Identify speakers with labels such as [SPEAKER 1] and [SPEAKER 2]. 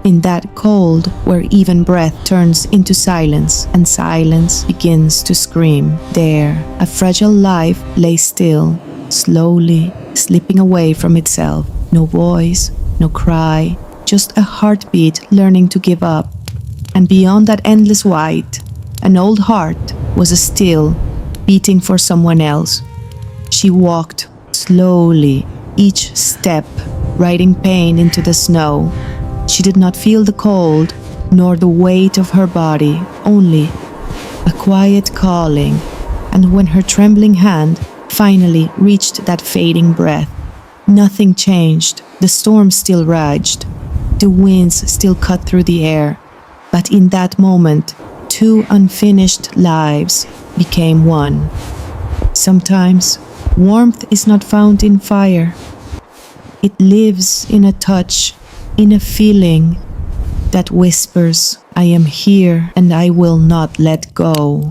[SPEAKER 1] In that cold, where even breath turns into silence and silence begins to scream, there, a fragile life lay still, slowly slipping away from itself. No voice, no cry, just a heartbeat learning to give up. And beyond that endless white, an old heart was still beating for someone else. She walked slowly, each step riding pain into the snow. She did not feel the cold, nor the weight of her body, only a quiet calling. And when her trembling hand finally reached that fading breath, nothing changed. The storm still raged. The winds still cut through the air. But in that moment, two unfinished lives became one. Sometimes, warmth is not found in fire. It lives in a touch, in a feeling that whispers, "I am here and I will not let go."